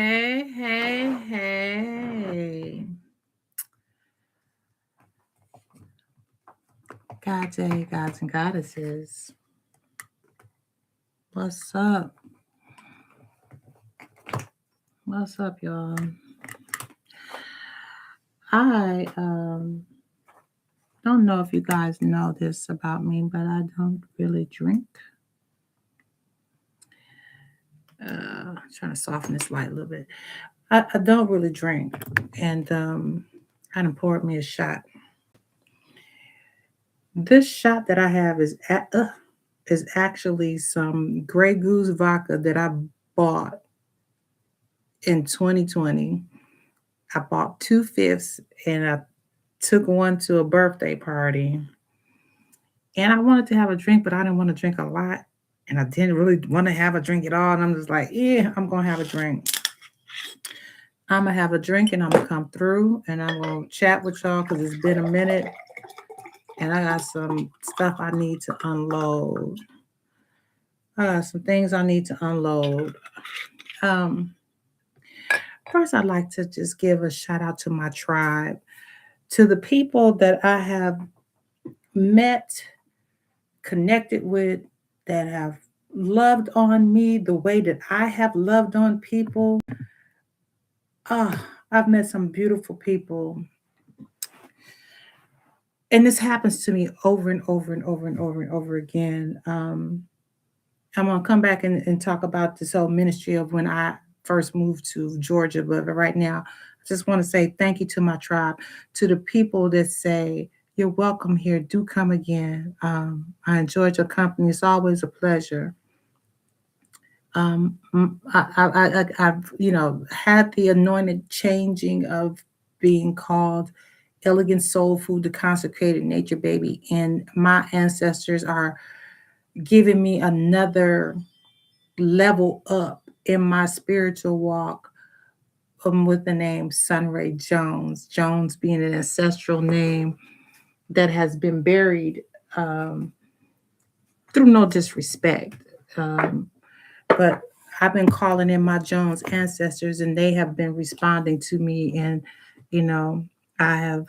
Hey. God day, gods and goddesses. What's up? What's up, y'all? I don't know if you guys know this about me, but I don't really drink. Trying to soften this light a little bit. I don't really drink, and I done poured me a shot. This shot that I have is actually some Grey Goose vodka that I bought in 2020. I bought 2/5 and I took one to a birthday party. And I wanted to have a drink, but I didn't want to drink a lot. And I didn't really want to have a drink at all. And I'm just like, yeah, I'm going to have a drink. I'm going to have a drink and I'm going to come through and I'm going to chat with y'all because it's been a minute. And I got some stuff I need to unload. I got some things I need to unload. First, I'd like to just give a shout out to my tribe, to the people that I have met, connected with, that have loved on me the way that I have loved on people. I've met some beautiful people. And this happens to me over and over and over and over and over again. I'm going to come back and talk about this whole ministry of when I first moved to Georgia. But right now, I just want to say thank you to my tribe, to the people that say, you're welcome here. Do come again. I enjoyed your company. It's always a pleasure. I've had the anointed changing of being called elegant soul food, the consecrated nature baby, and my ancestors are giving me another level up in my spiritual walk. With the name Sunray Jones, Jones being an ancestral name that has been buried through no disrespect. But I've been calling in my Jones ancestors and they have been responding to me. And, I have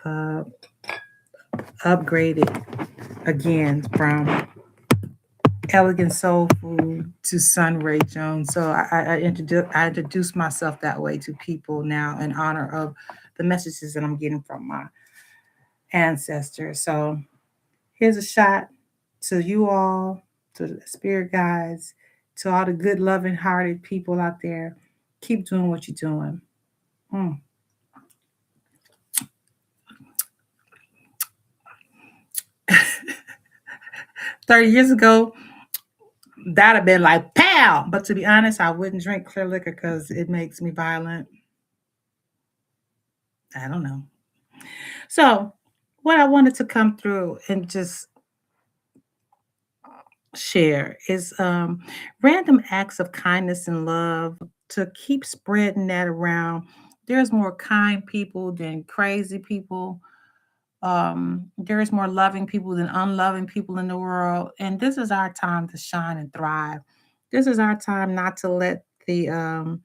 upgraded again from elegant soul food to Sunray Jones. So I introduce myself that way to people now in honor of the messages that I'm getting from my ancestors. So here's a shot to you all, to the spirit guides, to all the good, loving hearted people out there. Keep doing what you're doing. 30 years ago, that'd have been like, pow! But to be honest, I wouldn't drink clear liquor because it makes me violent. I don't know. So, what I wanted to come through and just share is random acts of kindness and love to keep spreading that around. There's more kind people than crazy people. There's more loving people than unloving people in the world. And this is our time to shine and thrive. This is our time not to let the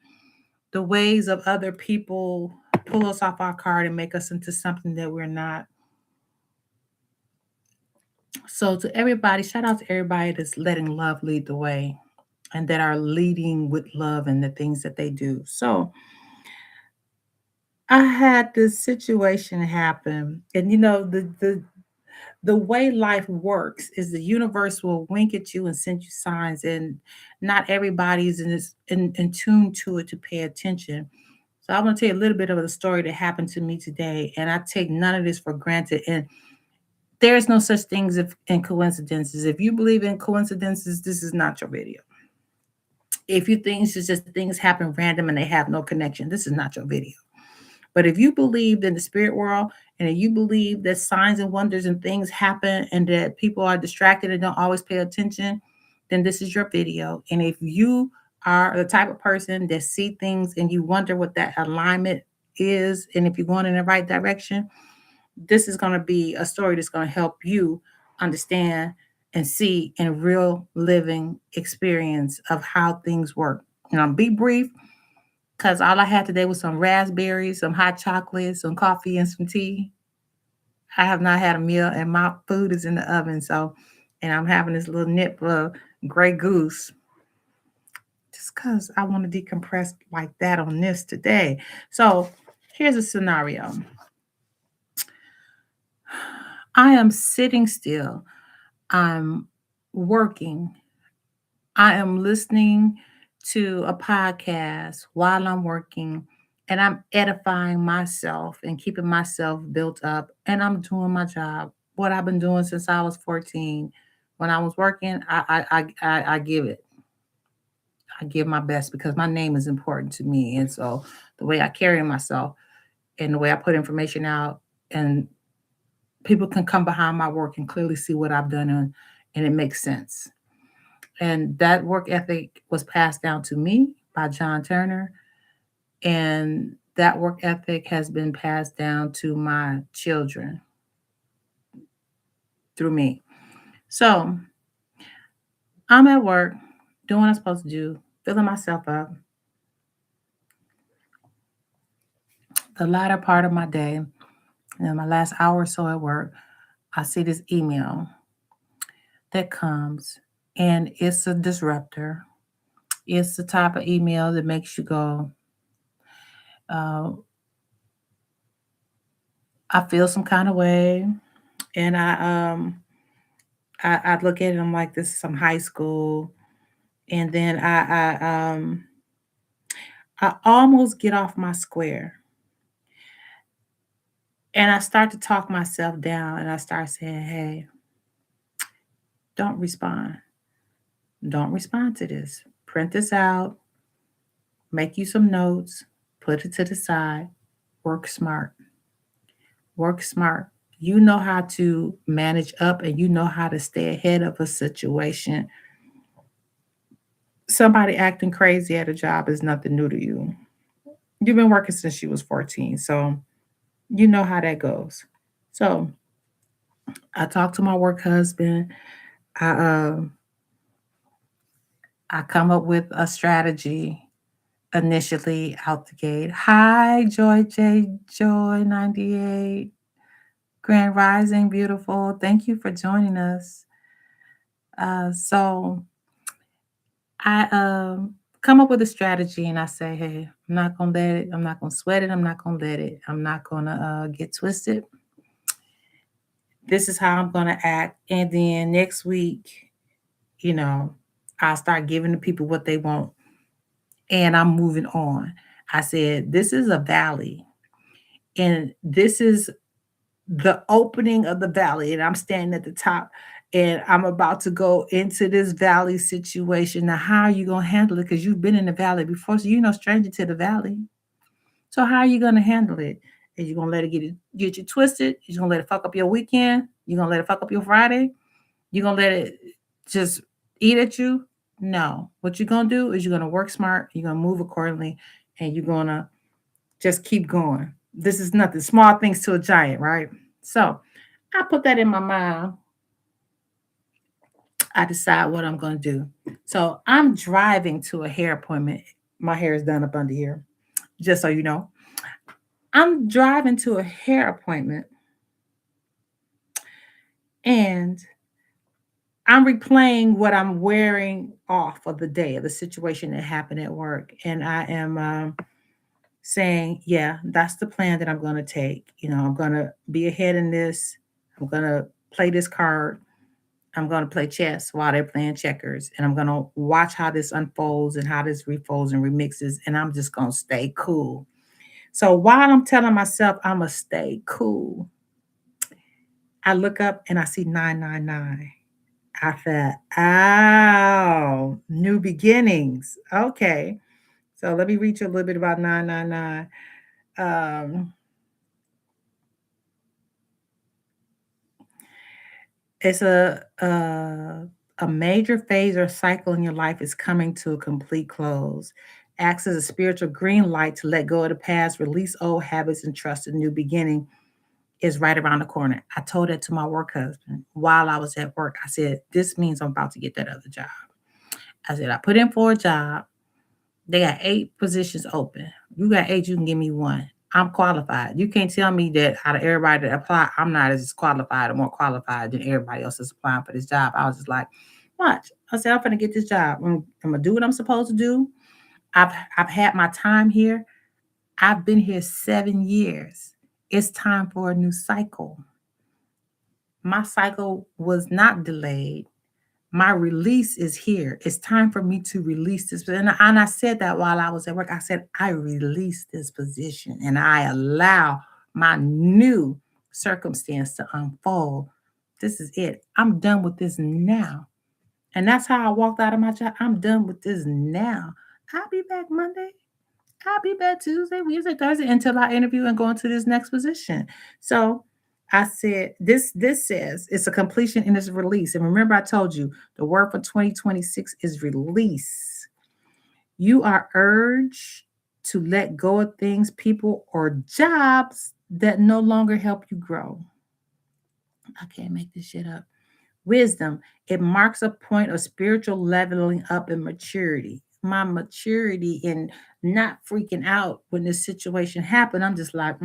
ways of other people pull us off our card and make us into something that we're not. So to everybody, shout out to everybody that's letting love lead the way and that are leading with love in the things that they do. So I had this situation happen, and the way life works is the universe will wink at you and send you signs, and not everybody's in tune to it to pay attention. So I'm going to tell you a little bit of the story that happened to me today, and I take none of this for granted. And there's no such things in coincidences. If you believe in coincidences, this is not your video. If you think it's just things happen random and they have no connection, this is not your video. But if you believe in the spirit world and if you believe that signs and wonders and things happen and that people are distracted and don't always pay attention, then this is your video. And if you are the type of person that see things and you wonder what that alignment is, and if you're going in the right direction, this is going to be a story that's going to help you understand and see in real living experience of how things work. Be brief. because all I had today was some raspberries, some hot chocolate, some coffee, and some tea. I have not had a meal, and my food is in the oven. So, and I'm having this little nip of Grey Goose just because I want to decompress like that on this today. So, here's a scenario. I am sitting still. I'm working. I am listening to a podcast while I'm working, and I'm edifying myself and keeping myself built up, and I'm doing my job. What I've been doing since I was 14. When I was working, I give it. I give my best because my name is important to me. And so the way I carry myself and the way I put information out, and people can come behind my work and clearly see what I've done, and it makes sense. And that work ethic was passed down to me by John Turner. And that work ethic has been passed down to my children through me. So I'm at work doing what I'm supposed to do, filling myself up. The latter part of my day, my last hour or so at work, I see this email that comes, and it's a disruptor. It's the type of email that makes you go, uh, I feel some kind of way. And I look at it, I'm like, this is some high school. And then I almost get off my square. And I start to talk myself down, and I start saying, hey, don't respond. Don't respond to this. Print this out, make you some notes, put it to the side, work smart. Work smart. You know how to manage up, and you know how to stay ahead of a situation. Somebody acting crazy at a job is nothing new to you. You've been working since you was 14, so you know how that goes. So I talked to my work husband. I I come up with a strategy initially out the gate. Hi, Joy J Joy 98. Grand Rising, beautiful. Thank you for joining us. So I come up with a strategy, and I say, hey, I'm not gonna let it, I'm not gonna sweat it, I'm not gonna let it, I'm not gonna get twisted. This is how I'm gonna act. And then next week, you know, I'll start giving the people what they want, and I'm moving on. I said, this is a valley, and this is the opening of the valley, and I'm standing at the top, and I'm about to go into this valley situation. Now, how are you gonna handle it? Because you've been in the valley before, so you're no stranger to the valley. So how are you gonna handle it? Are you gonna let it get you twisted? You're gonna let it fuck up your weekend? You're gonna let it fuck up your Friday? You're gonna let it just eat at you? No. What you're gonna do is you're gonna work smart, you're gonna move accordingly, and you're gonna just keep going. This is nothing. Small things to a giant, right? So I put that in my mind. I decide what I'm going to do. So I'm driving to a hair appointment. My hair is done up under here, just so you know. I'm driving to a hair appointment, and I'm replaying what I'm wearing off of the day of the situation that happened at work. And I am saying, yeah, that's the plan that I'm going to take. I'm going to be ahead in this. I'm going to play this card. I'm going to play chess while they're playing checkers. And I'm going to watch how this unfolds and how this refolds and remixes. And I'm just going to stay cool. So while I'm telling myself I'm going to stay cool, I look up and I see 999. I thought, oh, new beginnings. Okay. So let me read you a little bit about 999. Um, it's a major phase or cycle in your life is coming to a complete close. Acts as a spiritual green light to let go of the past, release old habits, and trust a new beginning is right around the corner. I told that to my work husband while I was at work. I said, this means I'm about to get that other job. I said, I put in for a job. They got 8 positions open. You got 8, you can give me one. I'm qualified. You can't tell me that out of everybody that apply, I'm not as qualified or more qualified than everybody else that's applying for this job. I was just like, watch. I said, I'm gonna get this job. I'm gonna do what I'm supposed to do. I've had my time here. I've been here 7 years. It's time for a new cycle. My cycle was not delayed. My release is here. It's time for me to release this. And I said that while I was at work. I said, I release this position and I allow my new circumstance to unfold. This is it. I'm done with this now. And that's how I walked out of my job. I'm done with this now. I'll be back Monday. I'll be back Tuesday, Wednesday, Thursday until I interview and go into this next position. So I said, this says it's a completion and it's a release. And remember, I told you the word for 2026 is release. You are urged to let go of things, people, or jobs that no longer help you grow. I can't make this shit up. Wisdom, it marks a point of spiritual leveling up and maturity. My maturity in not freaking out when this situation happened. I'm just like,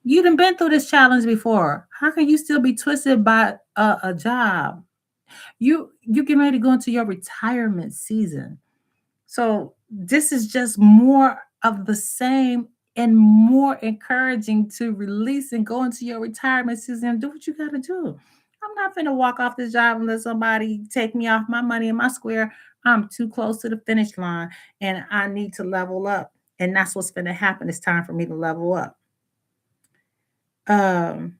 you done been through this challenge before. How can you still be twisted by a job? You getting ready to go into your retirement season. So this is just more of the same and more encouraging to release and go into your retirement season and do what you got to do. I'm not going to walk off this job and let somebody take me off my money in my square. I'm too close to the finish line and I need to level up. And that's what's going to happen. It's time for me to level up. Um,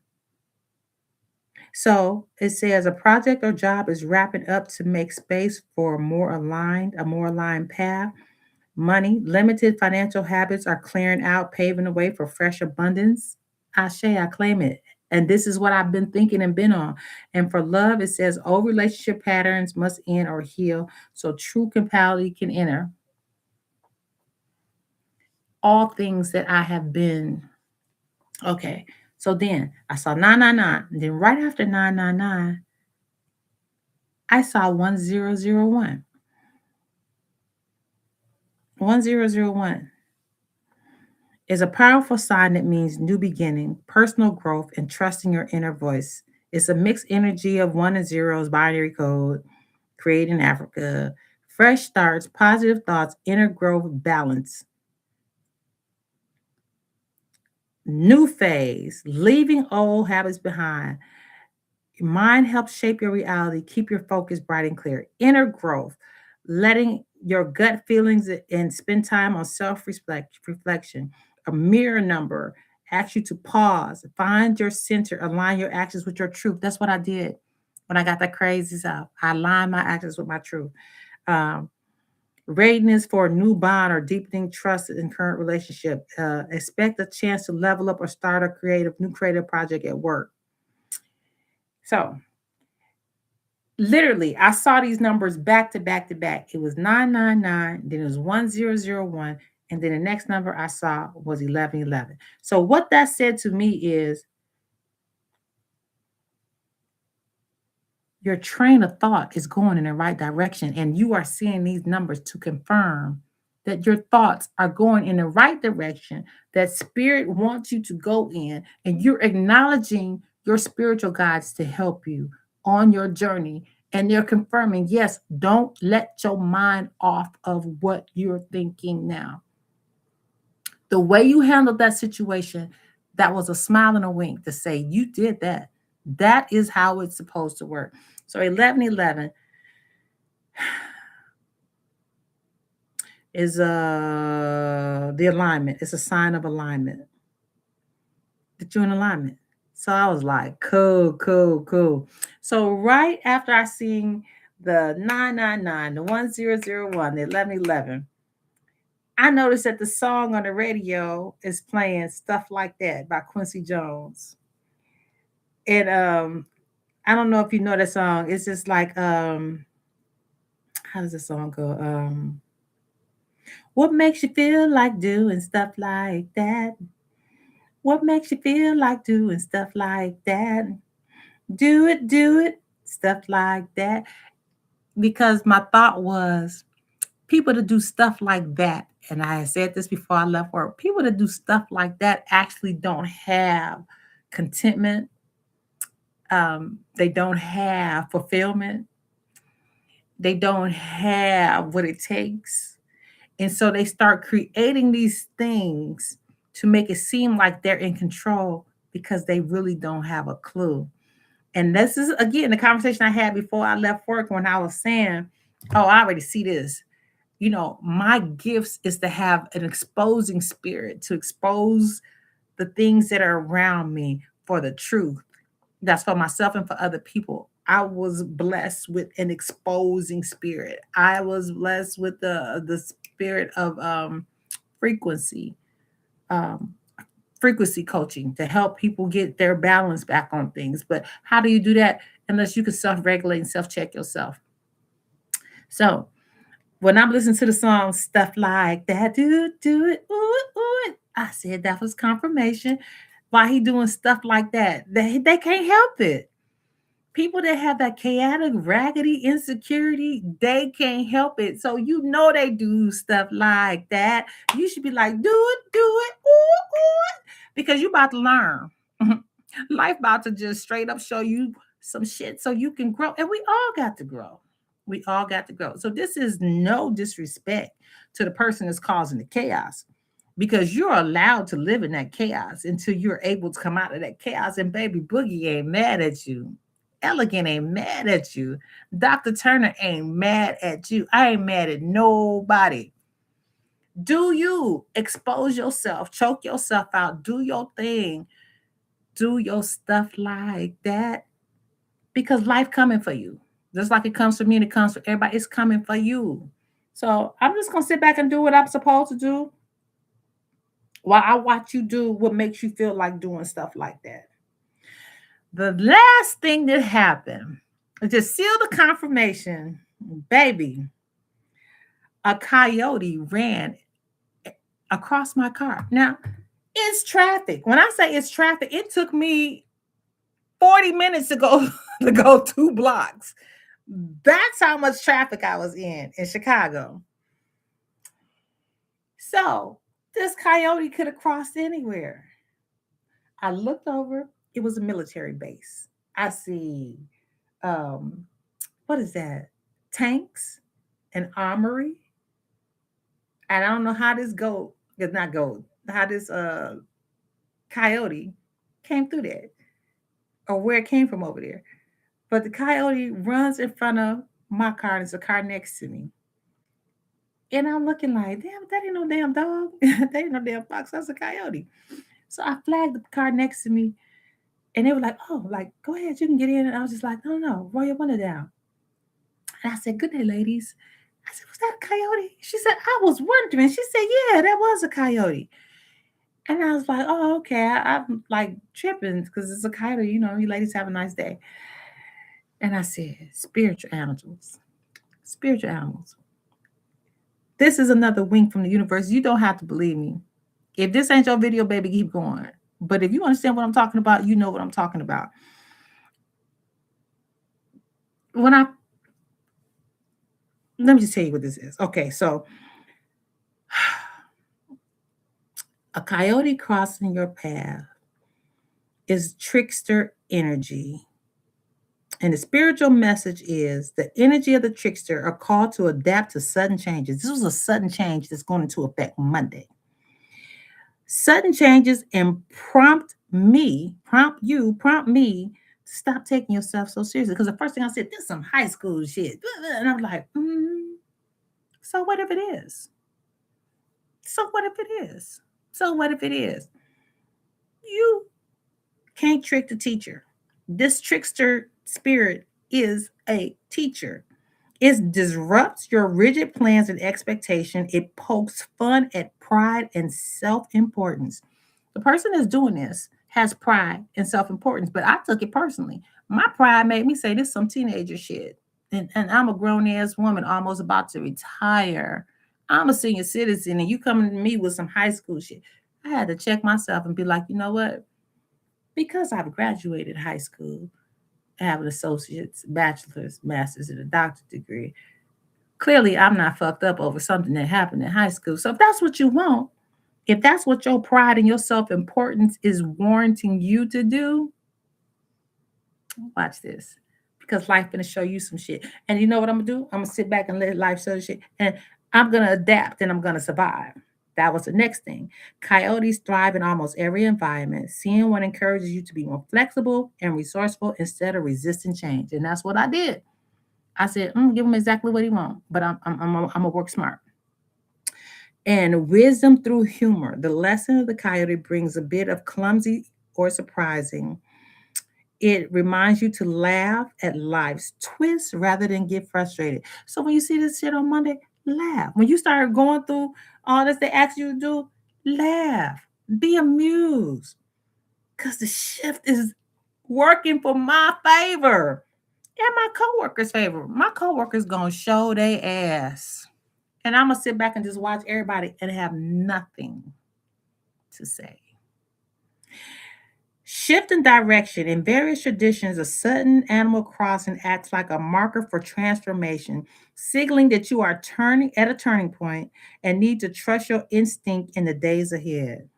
so it says a project or job is wrapping up to make space for a more aligned path. Money, limited financial habits are clearing out, paving the way for fresh abundance. I claim it. And this is what I've been thinking and been on. And for love, it says old relationship patterns must end or heal so true compatibility can enter. All things that I have been. Okay. So then I saw 999. And then right after 999, I saw 1001. 1001 is a powerful sign that means new beginning, personal growth, and trusting your inner voice. It's a mixed energy of one and zeros, binary code, created in Africa, fresh starts, positive thoughts, inner growth, balance. New phase, leaving old habits behind. Mind helps shape your reality. Keep your focus bright and clear. Inner growth, letting your gut feelings and spend time on reflection. A mirror number asks you to pause, find your center, align your actions with your truth. That's what I did when I got that crazy stuff. I aligned my actions with my truth. Um, Readiness for a new bond or deepening trust in current relationship. Expect a chance to level up or start a new creative project at work. So literally, I saw these numbers back to back to back. It was 999, then it was 1001, and then the next number I saw was 1111. So what that said to me is your train of thought is going in the right direction, and you are seeing these numbers to confirm that your thoughts are going in the right direction, that spirit wants you to go in, and you're acknowledging your spiritual guides to help you on your journey. And they're confirming, yes, don't let your mind off of what you're thinking now. The way you handled that situation, that was a smile and a wink to say, you did that. That is how it's supposed to work. So 1111 is the alignment. It's a sign of alignment. That you're in alignment. So I was like, cool, cool, cool. So right after I seen the 999, the 1001, the 1111, I noticed that the song on the radio is playing Stuff Like That by Quincy Jones. And I don't know if you know that song. It's just like how does the song go? What makes you feel like doing stuff like that? What makes you feel like doing stuff like that? Do it, stuff like that. Because my thought was, People that do stuff like that, and I had said this before I left work, people that do stuff like that actually don't have contentment. They don't have fulfillment. They don't have what it takes. And so they start creating these things to make it seem like they're in control because they really don't have a clue. And this is, again, the conversation I had before I left work when I was saying, oh, I already see this. My gifts is to have an exposing spirit, to expose the things that are around me for the truth. That's for myself and for other people. I was blessed with an exposing spirit. I was blessed with the spirit of frequency, um, frequency coaching to help people get their balance back on things. But how do you do that unless you can self-regulate and self-check yourself? So when I'm listening to the song stuff like that, do it, ooh, I said that was confirmation. Why he doing stuff like that? They can't help it. People that have that chaotic, raggedy insecurity, they can't help it. So they do stuff like that. You should be like, do it, ooh, because you about to learn. Life about to just straight up show you some shit so you can grow. And we all got to grow. We all got to grow. So this is no disrespect to the person that's causing the chaos, because you're allowed to live in that chaos until you're able to come out of that chaos. And baby Boogie ain't mad at you. Elegant ain't mad at you. Dr. Turner ain't mad at you. I ain't mad at nobody. Do you expose yourself, choke yourself out, do your thing, do your stuff like that, because life coming for you. Just like it comes for me and it comes for everybody, it's coming for you. So I'm just gonna sit back and do what I'm supposed to do while I watch you do what makes you feel like doing stuff like that. The last thing that happened, to seal the confirmation, baby, a coyote ran across my car. Now, it's traffic. When I say it's traffic, it took me 40 minutes to go to go 2 blocks. That's how much traffic I was in Chicago. So this coyote could have crossed anywhere. I looked over, it was a military base. I see, what is that? Tanks, an armory. And I don't know how this goat, it's not goat, how this coyote came through that or where it came from over there. But the coyote runs in front of my car, and there's a car next to me. And I'm looking like, damn, that ain't no damn dog. That ain't no damn fox. That's a coyote. So I flagged the car next to me, and they were like, oh, like, go ahead, you can get in. And I was just like, no, roll your window down. And I said, good day, ladies. I said, was that a coyote? She said, I was wondering. She said, yeah, that was a coyote. And I was like, oh, okay. I'm like tripping because it's a coyote. You ladies have a nice day. And I said, spiritual animals. Spiritual animals. This is another wink from the universe. You don't have to believe me. If this ain't your video, baby, keep going. But if you understand what I'm talking about, you know what I'm talking about. Let me just tell you what this is. Okay, so a coyote crossing your path is trickster energy. And the spiritual message is the energy of the trickster are called to adapt to sudden changes. This was a sudden change that's going into effect Monday. Sudden changes and prompt me to stop taking yourself so seriously. Because the first thing I said, this is some high school shit. And I'm like, so what if it is? So what if it is? So what if it is? You can't trick the teacher. This trickster spirit is a teacher. It disrupts your rigid plans and expectation. It pokes fun at pride and self-importance. The person that's doing this has pride and self-importance, but I took it personally. My pride made me say this some teenager shit. And I'm a grown-ass woman almost about to retire. I'm a senior citizen, and you coming to me with some high school shit. I had to check myself and be like, you know what? Because I've graduated high school, I have an associate's, bachelor's, master's, and a doctorate degree. Clearly, I'm not fucked up over something that happened in high school. So if that's what you want, if that's what your pride and your self-importance is warranting you to do, watch this. Because life gonna show you some shit. And you know what I'm gonna do? I'm gonna sit back and let life show you shit. And I'm gonna adapt and I'm gonna survive. That was the next thing. Coyotes thrive in almost every environment. Seeing one encourages you to be more flexible and resourceful instead of resisting change. And that's what I did. I said, give him exactly what he wants, but I'm gonna work smart. And wisdom through humor. The lesson of the coyote brings a bit of clumsy or surprising. It reminds you to laugh at life's twists rather than get frustrated. So when you see this shit on Monday, laugh. When you start going through all this they ask you to do, laugh. Be amused. Because the shift is working for my favor and my coworkers' favor. My coworkers gonna show their ass. And I'm gonna sit back and just watch everybody and have nothing to say. Shift in direction. In various traditions, a sudden animal crossing acts like a marker for transformation, signaling that you are turning at a turning point and need to trust your instinct in the days ahead.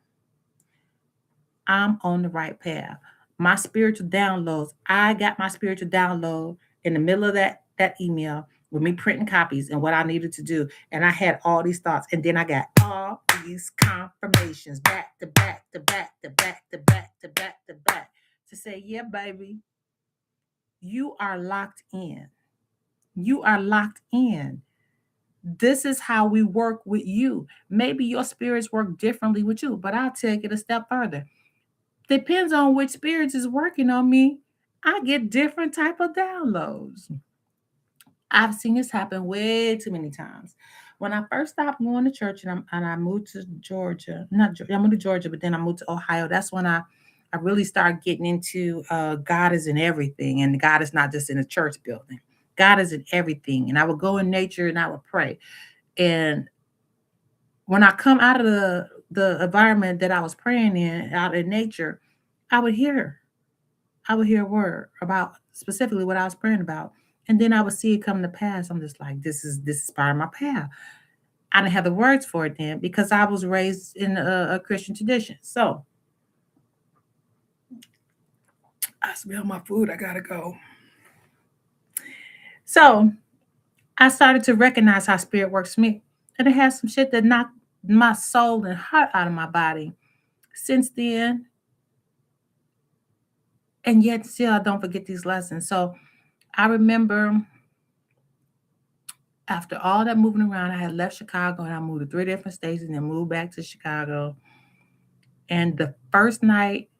I'm on the right path. My spiritual downloads, I got my spiritual download in the middle of that email with me printing copies and what I needed to do. And I had all these thoughts. And then I got all these confirmations back to back to back to back to back to back to back to say, yeah, baby, you are locked in. You are locked in. This is how we work with you. Maybe your spirits work differently with you, but I'll take it a step further. Depends on which spirits is working on me. I get different type of downloads. I've seen this happen way too many times. When I first stopped going to church and I moved to Georgia, not Georgia, I moved to Georgia, but then I moved to Ohio. That's when I really started getting into God is in everything, and God is not just in a church building. God is in everything, and I would go in nature and I would pray. And when I come out of the environment that I was praying in, out in nature, I would hear I would hear a word about specifically what I was praying about. And then I would see it come to pass. I'm just like, this is part of my path. I didn't have the words for it then because I was raised in a Christian tradition. So I smell my food. I gotta go. So I started to recognize how spirit works for me. And it has some shit that knocked my soul and heart out of my body. Since then, and yet still I don't forget these lessons. So I remember after all that moving around, I had left Chicago and I moved to 3 different states and then moved back to Chicago. And the first night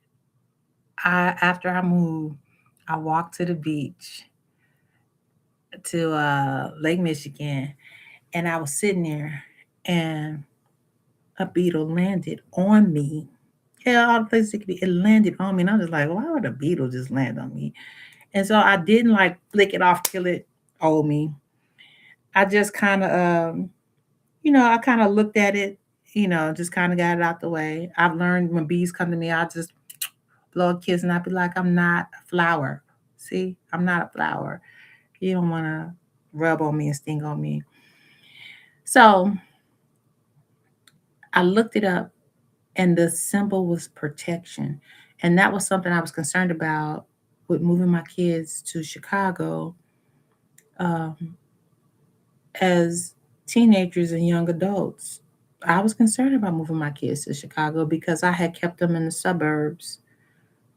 after I moved, I walked to the beach to Lake Michigan, and I was sitting there, and a beetle landed on me. Yeah, all the places it could be, it landed on me, and I was like, why would a beetle just land on me? And so I didn't like flick it off, kill it, hold me. I just kind of, I kind of looked at it, just kind of got it out the way. I've learned when bees come to me, I just blow a kiss and I'd be like, I'm not a flower. See, I'm not a flower. You don't want to rub on me and sting on me. So I looked it up and the symbol was protection. And that was something I was concerned about with moving my kids to Chicago um, as teenagers and young adults. I was concerned about moving my kids to Chicago because I had kept them in the suburbs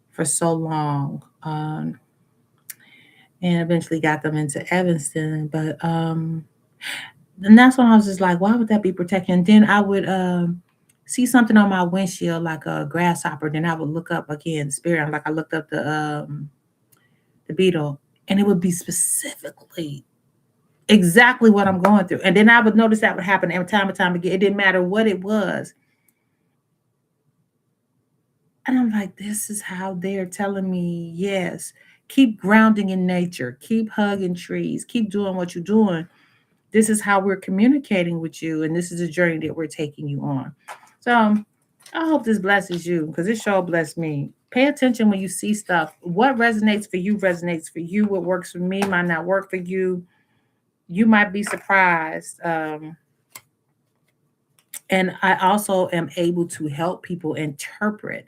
for so long, and eventually got them into Evanston. But and that's when I was just like, why would that be protection? And then I would see something on my windshield like a grasshopper. Then I would look up again, spirit. Like I looked up the beetle, and it would be specifically exactly what I'm going through. And then I would notice that would happen every time and time again. It didn't matter what it was. And I'm like, this is how they're telling me, yes, keep grounding in nature, keep hugging trees, keep doing what you're doing. This is how we're communicating with you, and this is a journey that we're taking you on. So I hope this blesses you because it sure blessed me. Pay attention when you see stuff. What resonates for you resonates for you. What works for me might not work for you. you might be surprised. And I also am able to help people interpret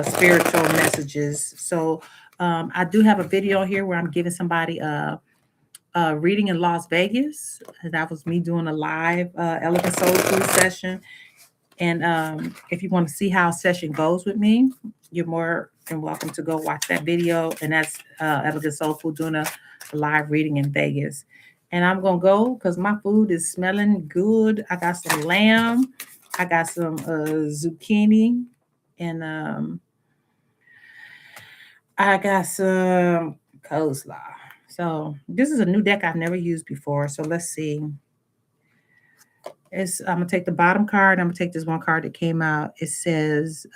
spiritual messages. So I do have a video here where I'm giving somebody a reading in Las Vegas. That was me doing a live Elegant Soul Food session. And if you want to see how a session goes with me, you're more than welcome to go watch that video. And that's Elegant Soul Food doing a live reading in Vegas. And I'm going to go because my food is smelling good. I got some lamb. I got some zucchini. And I got some coleslaw. So this is a new deck I've never used before. So let's see. I'm going to take the bottom card. I'm going to take this one card that came out. It says,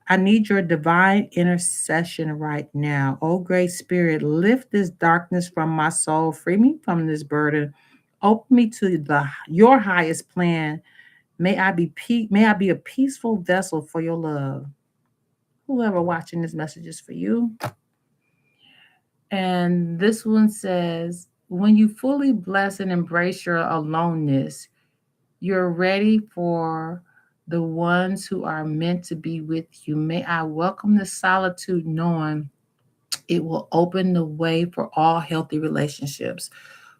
I need your divine intercession right now. Oh, great spirit, lift this darkness from my soul. Free me from this burden. Open me to your highest plan. May I be a peaceful vessel for your love. Whoever watching this message is for you. And this one says, when you fully bless and embrace your aloneness, you're ready for the ones who are meant to be with you. May I welcome the solitude, knowing it will open the way for all healthy relationships.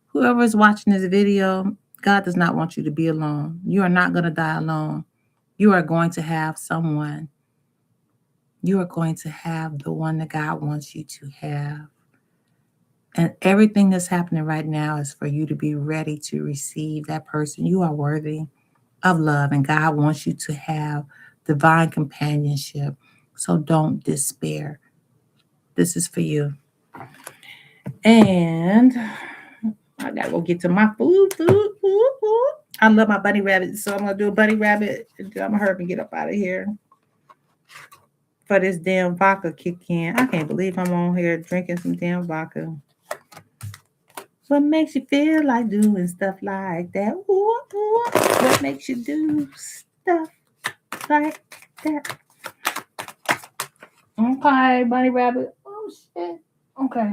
Whoever is watching this video, God does not want you to be alone. You are not going to die alone. You are going to have someone. You are going to have the one that God wants you to have. And everything that's happening right now is for you to be ready to receive that person. You are worthy of love, and God wants you to have divine companionship. So don't despair. This is for you. And I gotta go get to my food. I love my bunny rabbit, so I'm gonna do a bunny rabbit. I'm gonna hurry and get up out of here for this damn vodka kick in. I can't believe I'm on here drinking some damn vodka. What makes you feel like doing stuff like that? Ooh, ooh. What makes you do stuff like that? Okay, bunny rabbit. Oh, shit. Okay.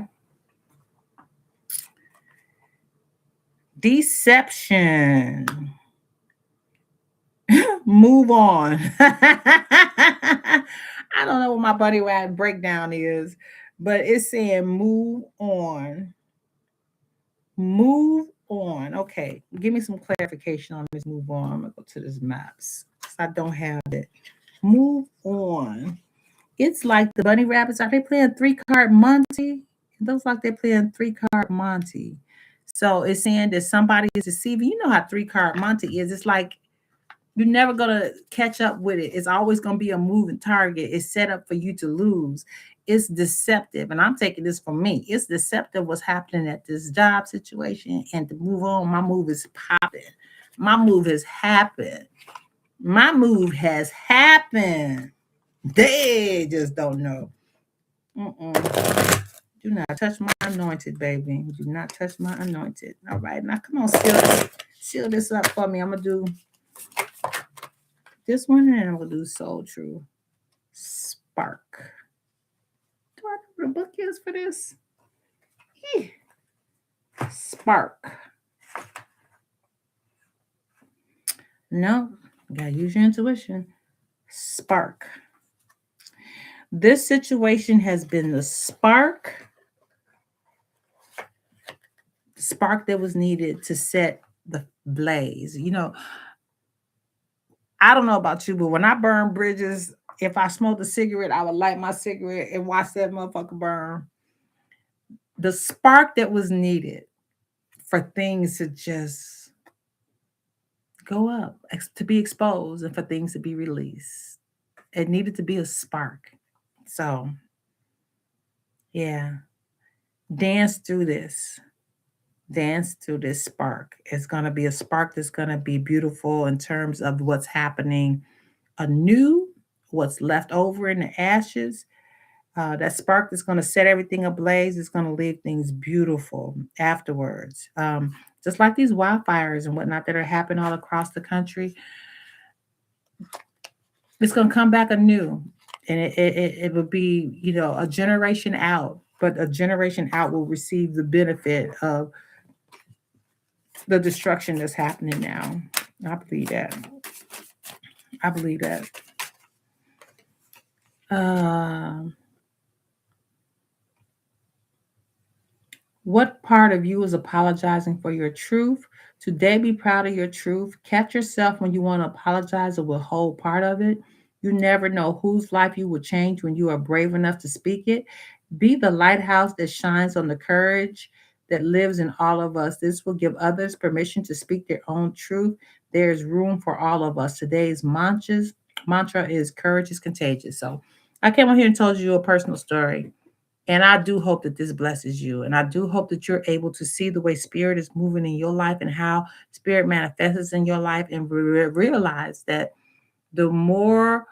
Deception. Move on. I don't know what my bunny rabbit breakdown is, but it's saying move on. Move on. Okay. Give me some clarification on this move on. I'm going to go to this maps. I don't have it. Move on. It's like the bunny rabbits. Are they playing 3-card Monty? It looks like they're playing 3-card Monty. So it's saying that somebody is deceiving. You know how 3-card Monty is. It's like you're never going to catch up with it. It's always going to be a moving target. It's set up for you to lose. It's deceptive. And I'm taking this from me. It's deceptive what's happening at this job situation. And to move on, my move is popping. My move has happened. My move has happened. They just don't know. Do not touch my anointed, baby. Do not touch my anointed. All right. Now, come on, seal this up for me. I'm going to do this one, and I'm going to do Soul True Spark. Do I know what the book is for this? Spark. No, you got to use your intuition. Spark. This situation has been the spark that was needed to set the blaze. You know, I don't know about you, but when I burn bridges, if I smoked a cigarette, I would light my cigarette and watch that motherfucker burn. The spark that was needed for things to just go up, to be exposed, and for things to be released. It needed to be a spark. So, yeah, dance through this. Dance through this spark. It's going to be a spark that's going to be beautiful in terms of what's happening anew, what's left over in the ashes. That spark that's going to set everything ablaze is going to leave things beautiful afterwards. Just like these wildfires and whatnot that are happening all across the country. It's going to come back anew. And it will be, you know, a generation out. but a generation out will receive the benefit of the destruction that's happening now. I believe that. I believe that. Um, what part of you is apologizing for your truth? Today, be proud of your truth. Catch yourself when you want to apologize or withhold part of it. You never know whose life you will change when you are brave enough to speak it. Be the lighthouse that shines on the courage that lives in all of us. This will give others permission to speak their own truth. There's room for all of us. Today's mantra is courage is contagious. So I came on here and told you a personal story. And I do hope that this blesses you. And I do hope that you're able to see the way spirit is moving in your life and how spirit manifests in your life and realize that the more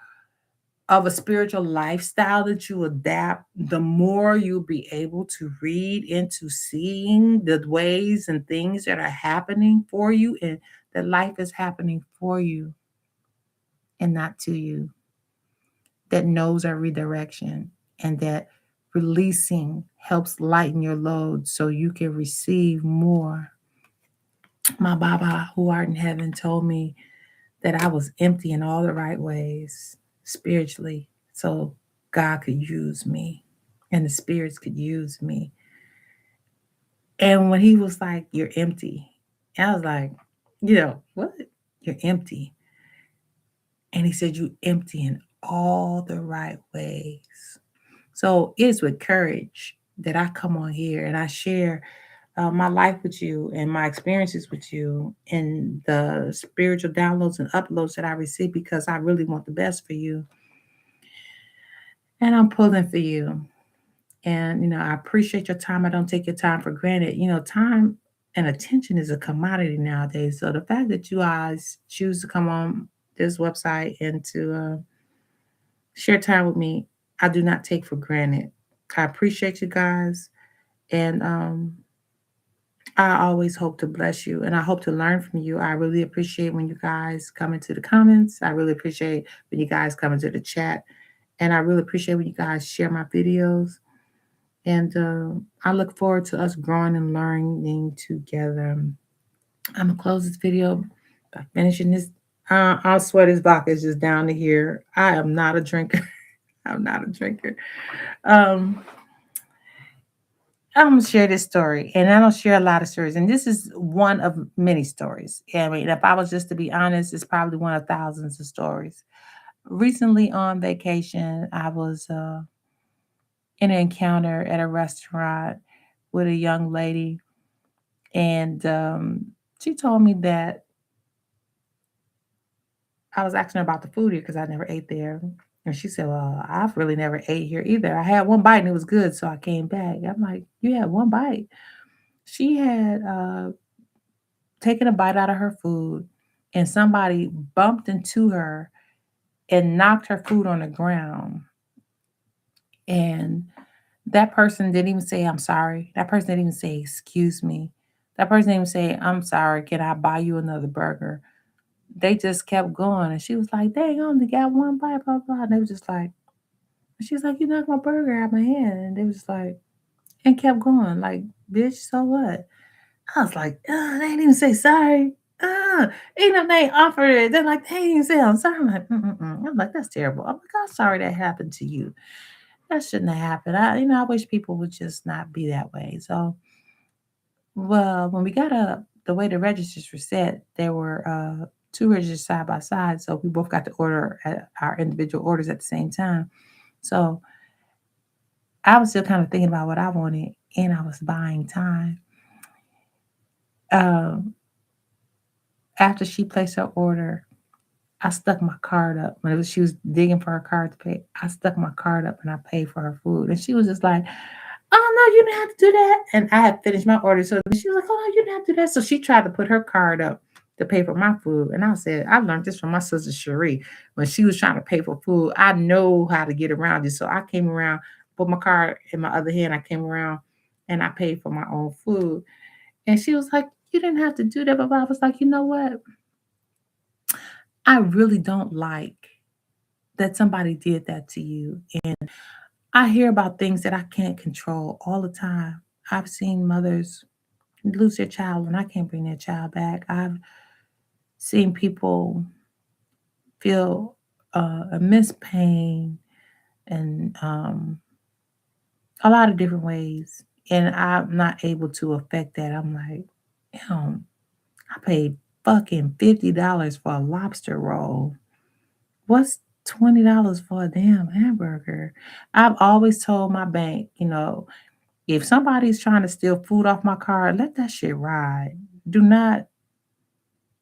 of a spiritual lifestyle that you adapt, the more you'll be able to read into seeing the ways and things that are happening for you and that life is happening for you and not to you. That knows our redirection and that releasing helps lighten your load so you can receive more. My Baba, who art in heaven, told me that I was empty in all the right ways spiritually, so God could use me and the spirits could use me. And when he was like, "You're empty," I was like, what? You're empty. And he said, "You empty in all the right ways." So it's with courage that I come on here and I share my life with you and my experiences with you and the spiritual downloads and uploads that I receive because I really want the best for you. And I'm pulling for you. And, I appreciate your time. I don't take your time for granted. Time and attention is a commodity nowadays. So the fact that you guys choose to come on this website and to share time with me, I do not take for granted. I appreciate you guys. And I always hope to bless you and I hope to learn from you. I really appreciate when you guys come into the comments. I really appreciate when you guys come into the chat. And I really appreciate when you guys share my videos. And I look forward to us growing and learning together. I'm going to close this video by finishing this. I swear this vodka is just down to here. I am not a drinker. I'm not a drinker. Um, I'm gonna share this story, and I don't share a lot of stories, and this is one of many stories. I mean, if I was just to be honest, it's probably one of thousands of stories. Recently on vacation, I was in an encounter at a restaurant with a young lady, and she told me that I was asking her about the food here because I never ate there. And she said, "Well, I've really never ate here either. I had one bite and it was good, so I came back." I'm like, "You had one bite?" She had taken a bite out of her food and somebody bumped into her and knocked her food on the ground. And that person didn't even say, "I'm sorry." That person didn't even say, "Excuse me." That person didn't even say, "I'm sorry. Can I buy you another burger?" They just kept going. And she was like, "Dang, I only got one bite, blah, blah." And they was just like, she was like, "You knocked my burger out of my hand." And they was just like, and kept going. Like, "Bitch, so what?" I was like, "They ain't even say sorry. They offered it. They're like, they ain't even say I'm sorry." I'm like, mm-mm. I'm like, that's terrible. I'm like, "I'm sorry that happened to you. That shouldn't have happened." I wish people would just not be that way. So, well, when we got up, the way the registers were set, there were two registers side by side. So we both got to order at our individual orders at the same time. So I was still kind of thinking about what I wanted, and I was buying time. Um, After she placed her order, I stuck my card up. When she was digging for her card to pay, I stuck my card up and I paid for her food. And she was just like, "Oh no, you didn't have to do that." And I had finished my order. So she was like, "Oh no, you didn't have to do that." So she tried to put her card up to pay for my food. And I said, I learned this from my sister Cherie. When she was trying to pay for food, I know how to get around it. So I came around, put my card in my other hand. I came around and I paid for my own food. And she was like, "You didn't have to do that." But I was like, "You know what? I really don't like that somebody did that to you. And I hear about things that I can't control all the time. I've seen mothers lose their child and I can't bring their child back. I've seen people feel immense pain and a lot of different ways. And I'm not able to affect that. I'm like, damn, I paid fucking $50 for a lobster roll. What's $20 for a damn hamburger? I've always told my bank, if somebody's trying to steal food off my card, let that shit ride. Do not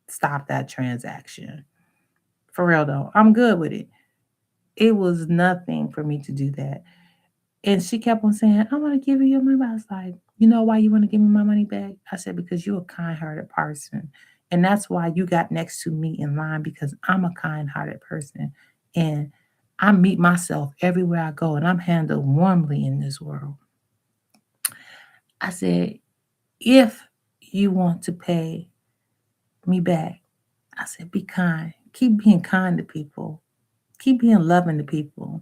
stop that transaction. For real though, I'm good with it. It was nothing for me to do that. And she kept on saying, I want to give you your money back. I was like, you know why you want to give me my money back? I said, because you're a kind-hearted person. And that's why you got next to me in line, because I'm a kind-hearted person. And I meet myself everywhere I go, and I'm handled warmly in this world. I said, if you want to pay me back, I said, be kind. Keep being kind to people. Keep being loving to people.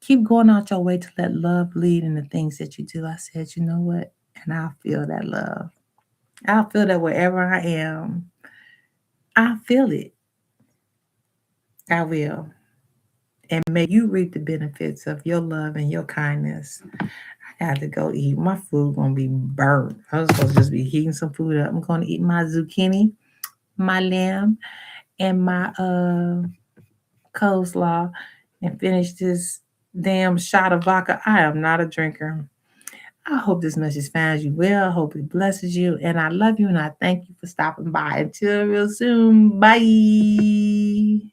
Keep going out your way to let love lead in the things that you do. I said, you know what? And I'll feel that love. I'll feel that wherever I am. I'll feel it. I will. And may you reap the benefits of your love and your kindness. I got to go eat. My food gonna be burnt. I was supposed to just be heating some food up. I'm gonna eat my zucchini, my lamb, and my coleslaw and finish this damn shot of vodka. I am not a drinker. I hope this message finds you well. I hope it blesses you. And I love you and I thank you for stopping by. Until real soon. Bye.